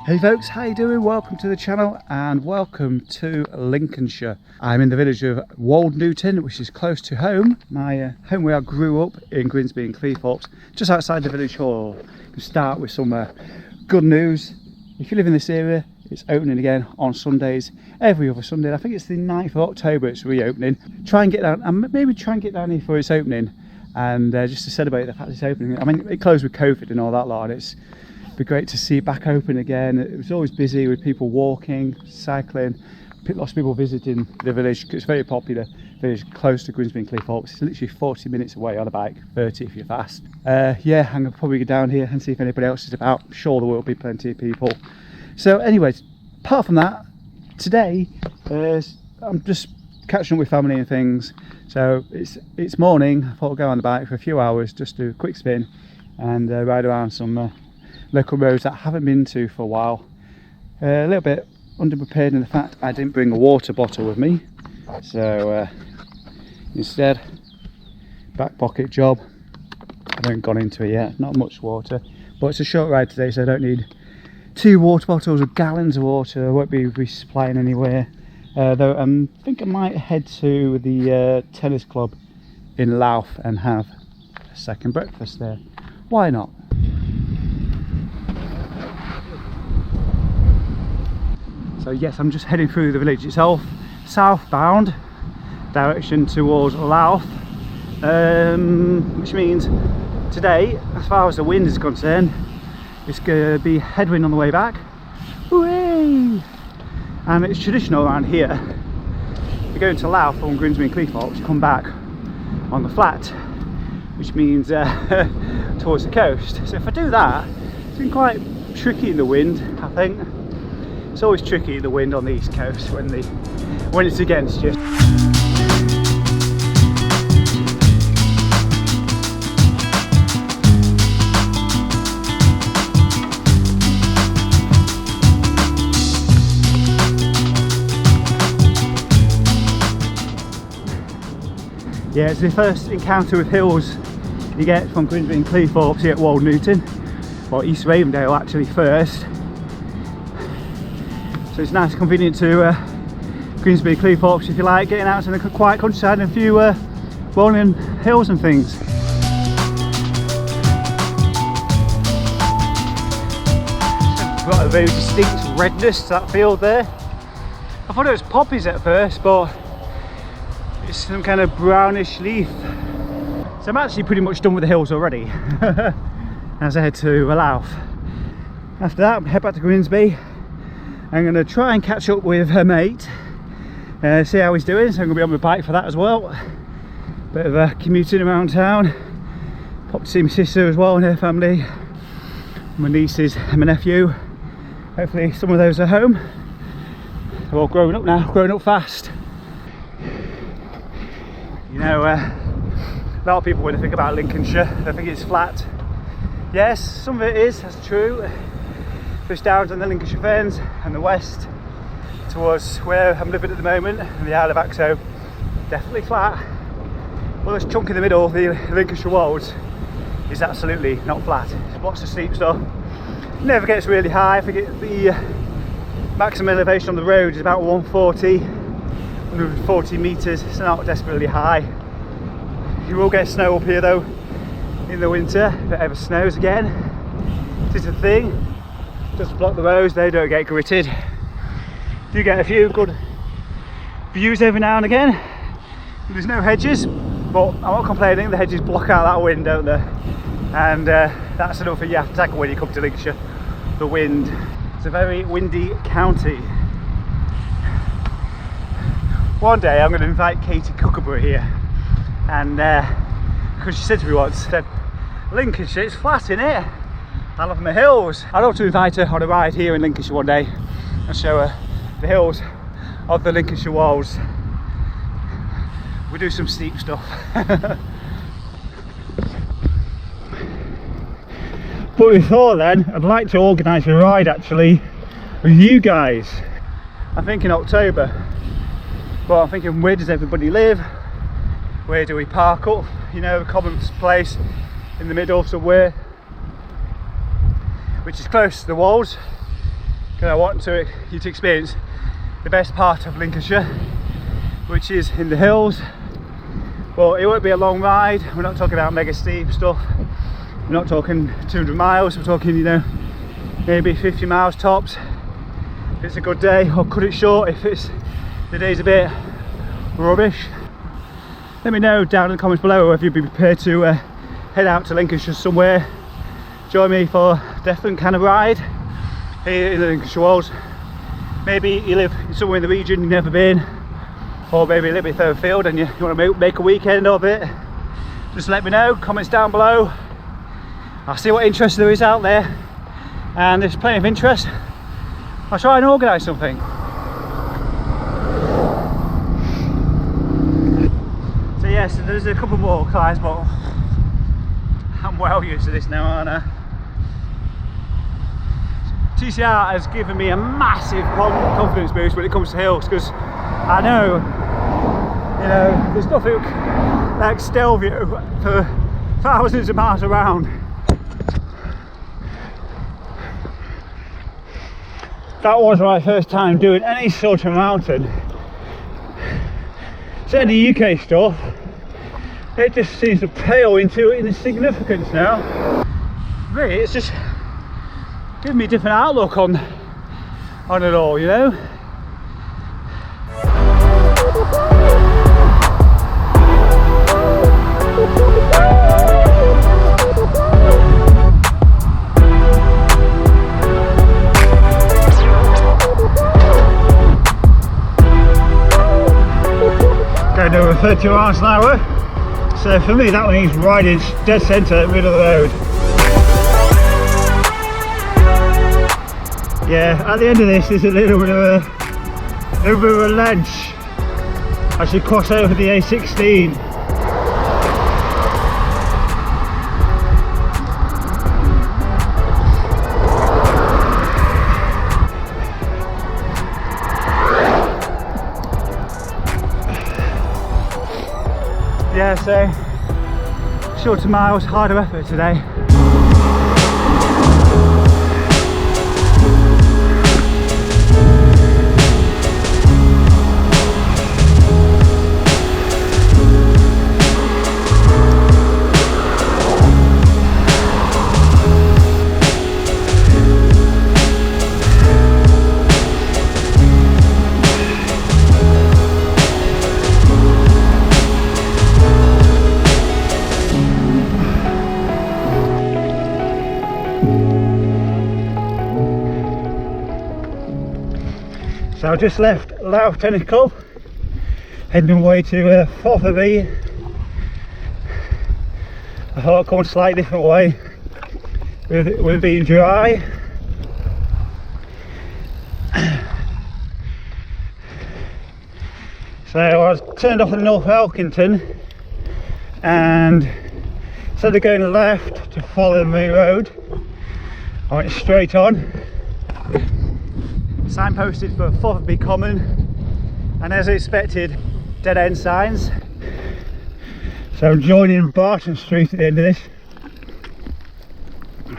Hey folks, how you doing? Welcome to the channel and welcome to Lincolnshire. I'm in the village of Wold Newton, which is close to home. My home where I grew up in Grimsby and Cleethorpes, just outside the village hall. To start with some good news. If you live in this area, it's opening again on Sundays, every other Sunday. I think it's the 9th of October it's reopening. Try and get down, and maybe try and get down here for its opening, and just to celebrate the fact it's opening. I mean, it closed with COVID and all that lot, and it's be great to see it back open again. It was always busy with people walking, cycling, lots of people visiting the village. It's a very popular village close to Grimsby and Cleethorpes. It's literally 40 minutes away on a bike, 30 if you're fast. Yeah, I'm gonna probably go down here and see if anybody else is about. I'm sure there will be plenty of people. So anyways, apart from that, today I'm just catching up with family and things. So it's morning. I thought I'd go on the bike for a few hours, just do a quick spin and ride around some local roads that I haven't been to for a while. A little bit underprepared in the fact I didn't bring a water bottle with me, so instead, back pocket job. I haven't gone into it yet, not much water, but it's a short ride today, so I don't need 2 water bottles or gallons of water. I won't be resupplying anywhere, though I think I might head to the tennis club in Louth and have a second breakfast there. Why not? So yes, I'm just heading through the village itself, southbound, direction towards Louth, which means today, as far as the wind is concerned, it's going to be headwind on the way back. Hooray! And it's traditional around here, you're going to Louth from Grimsby and Cleethorpes, you come back on the flat, which means towards the coast. So if I do that, it's been quite tricky in the wind, I think. It's always tricky, the wind on the east coast when it's against you. Yeah, it's the first encounter with hills you get from Grimsby and Cleethorpes here at Wold Newton, or East Ravendale actually first. So it's nice and convenient to Grimsby, Cleethorpes if you like, getting out to the quiet countryside and a few rolling hills and things. Got a very distinct redness to that field there. I thought it was poppies at first, but it's some kind of brownish leaf. So I'm actually pretty much done with the hills already as I head to Louth. After that, head back to Grimsby. I'm going to try and catch up with her mate, see how he's doing, so I'm going to be on my bike for that as well. Bit of commuting around town. Pop to see my sister as well and her family, my nieces and my nephew. Hopefully some of those are home. They're all grown up now, grown up fast. You know, a lot of people when they think about Lincolnshire, they think it's flat. Yes, some of it is, that's true. Push down on the Lincolnshire Fens and the west towards where I'm living at the moment, the Isle of Axo, definitely flat. Well, this chunk in the middle, the Lincolnshire Wolds, is absolutely not flat. There's lots of steep stuff. Never gets really high. I think the maximum elevation on the road is about 140 metres. It's not desperately high. You will get snow up here though in the winter if it ever snows again. This is the thing. Just block the roads, they don't get gritted. You get a few good views every now and again. There's no hedges, but I'm not complaining, the hedges block out that wind, don't they? And that's enough for you have to tackle when you come to Lincolnshire, the wind. It's a very windy county. One day I'm going to invite Katie Kookaburra here, and because she said to me once, she said, Lincolnshire, it's flat in it. I love my hills. I'd love to invite her on a ride here in Lincolnshire one day and show her the hills of the Lincolnshire Wolds. We do some steep stuff. But before then, I'd like to organise a ride actually with you guys. I'm thinking October, but I'm thinking, where does everybody live? Where do we park up? You know, a common place in the middle somewhere, which is close to the walls. because I want you to experience the best part of Lincolnshire, which is in the hills. Well, it won't be a long ride. We're not talking about mega steep stuff. We're not talking 200 miles. We're talking, you know, maybe 50 miles tops if it's a good day, or cut it short if the day's a bit rubbish. Let me know down in the comments below if you'd be prepared to head out to Lincolnshire somewhere. Join me for a different kind of ride here in the Lincolnshire Wolds. Maybe you live somewhere in the region you've never been, or maybe a little bit further afield and you want to make a weekend of it. Just let me know, comments down below. I'll see what interest there is out there, and there's plenty of interest. I'll try and organise something. So yes, there's a couple more climbs, but I'm well used to this now, aren't I? TCR has given me a massive confidence boost when it comes to hills, because I know, you know, there's nothing like Stelvio for thousands of miles around. That was my first time doing any sort of mountain. Certainly UK stuff, it just seems to pale into insignificance now. Really, it's just giving me a different outlook on it all, you know. Going over 30 miles an hour, so for me that means riding dead centre in the middle of the road. Yeah, at the end of this there's a little bit of a ledge as you cross over the A16. Yeah, so shorter miles, harder effort today. So I just left Louth Tennis Club, heading away to Fotherby. I thought I'd come a slightly different way with it being dry. So I was turned off at North Elkington, and instead of going left to follow the main road, I went straight on. Signposted for Fotherby Common, and as expected, dead end signs. So I'm joining Barton Street at the end of this, and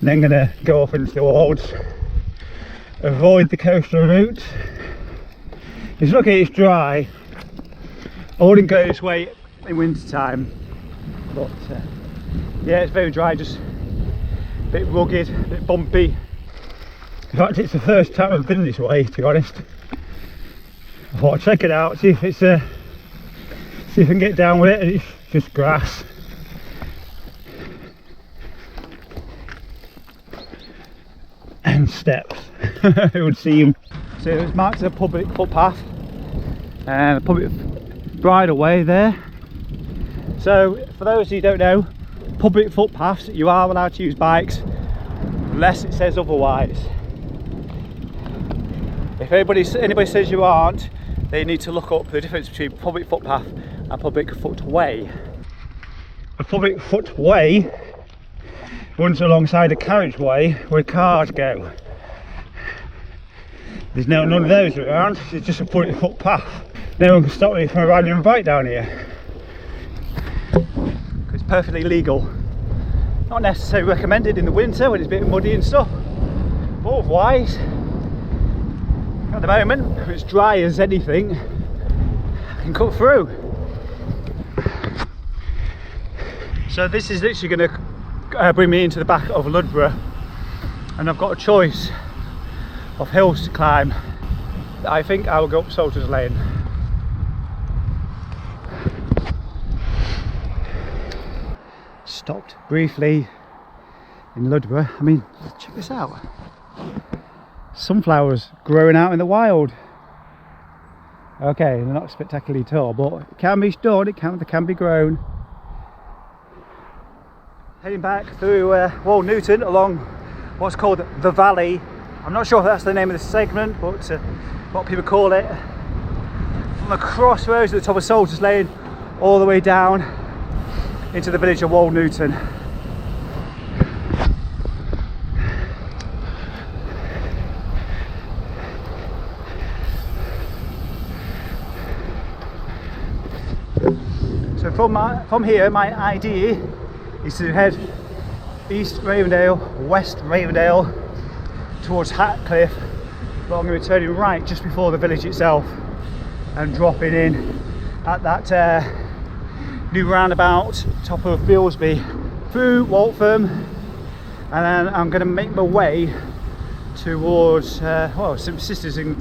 then going to go off into the Wolds, avoid the coastal route. It's lucky it's dry. I wouldn't go this way in winter time, but yeah, it's very dry, just a bit rugged, a bit bumpy. In fact, it's the first time I've been this way, to be honest. I thought I'd check it out, see if it's see if I can get down with it, and it's just grass. And steps, it would seem. So it's marked as a public footpath and a public bridleway there. So for those who don't know, public footpaths, you are allowed to use bikes unless it says otherwise. If anybody says you aren't, they need to look up the difference between public footpath and public footway. A public footway runs alongside a carriageway where cars go. There's none of those around, it's just a public footpath. No one can stop me from riding a bike down here. It's perfectly legal. Not necessarily recommended in the winter when it's a bit muddy and stuff, But otherwise, at the moment, it's dry as anything, I can cut through. So this is literally going to bring me into the back of Ludborough, and I've got a choice of hills to climb. I think I will go up Salters Lane. Stopped briefly in Ludborough. I mean, check this out. Sunflowers growing out in the wild. Okay, they're not spectacularly tall, but it can be done, they can be grown. Heading back through Wold Newton along what's called the Valley. I'm not sure if that's the name of the segment, but what people call it. From the crossroads at the top of Salters Lane all the way down into the village of Wold Newton. So from here, my idea is to head East Ravendale, West Ravendale towards Hatcliffe, but I'm going to be turning right just before the village itself and dropping in at that new roundabout top of Bilsby through Waltham, and then I'm going to make my way towards some sisters in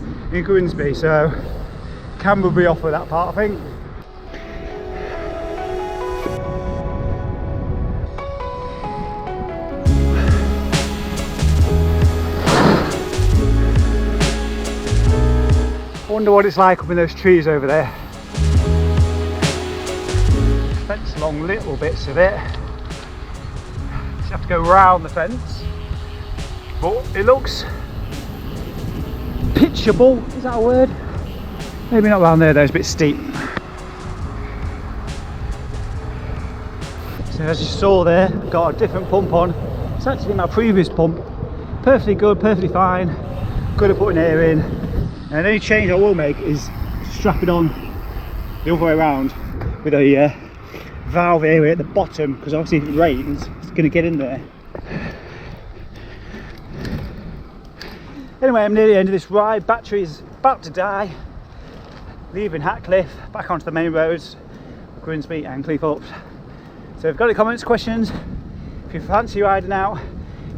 Grimsby, so camera will be off for that part, I think. I wonder what it's like up in those trees over there. Fence along little bits of it. Just have to go round the fence. But it looks pitchable, is that a word? Maybe not round there though, it's a bit steep. So as you saw there, I've got a different pump on. It's actually my previous pump. Perfectly good, perfectly fine. Good at putting air in. And any change I will make is strap it on the other way around with a valve area at the bottom, because obviously if it rains it's going to get in there. Anyway, I'm near the end of this ride. Battery is about to die. Leaving Hatcliffe back onto the main roads, Grimsby and Cleethorpes. So if you've got any comments, questions, if you fancy riding out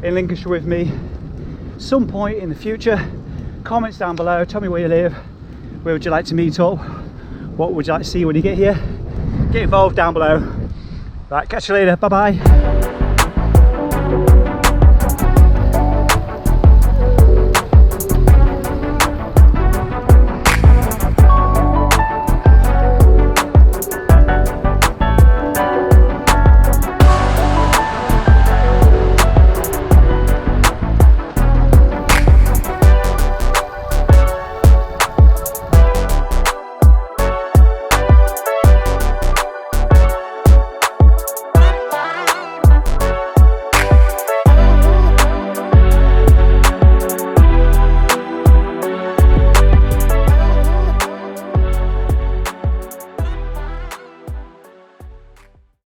in Lincolnshire with me some point in the future, comments down below. Tell me where you live, where would you like to meet up, what would you like to see when you get here. Get involved down below. Right, catch you later, bye bye.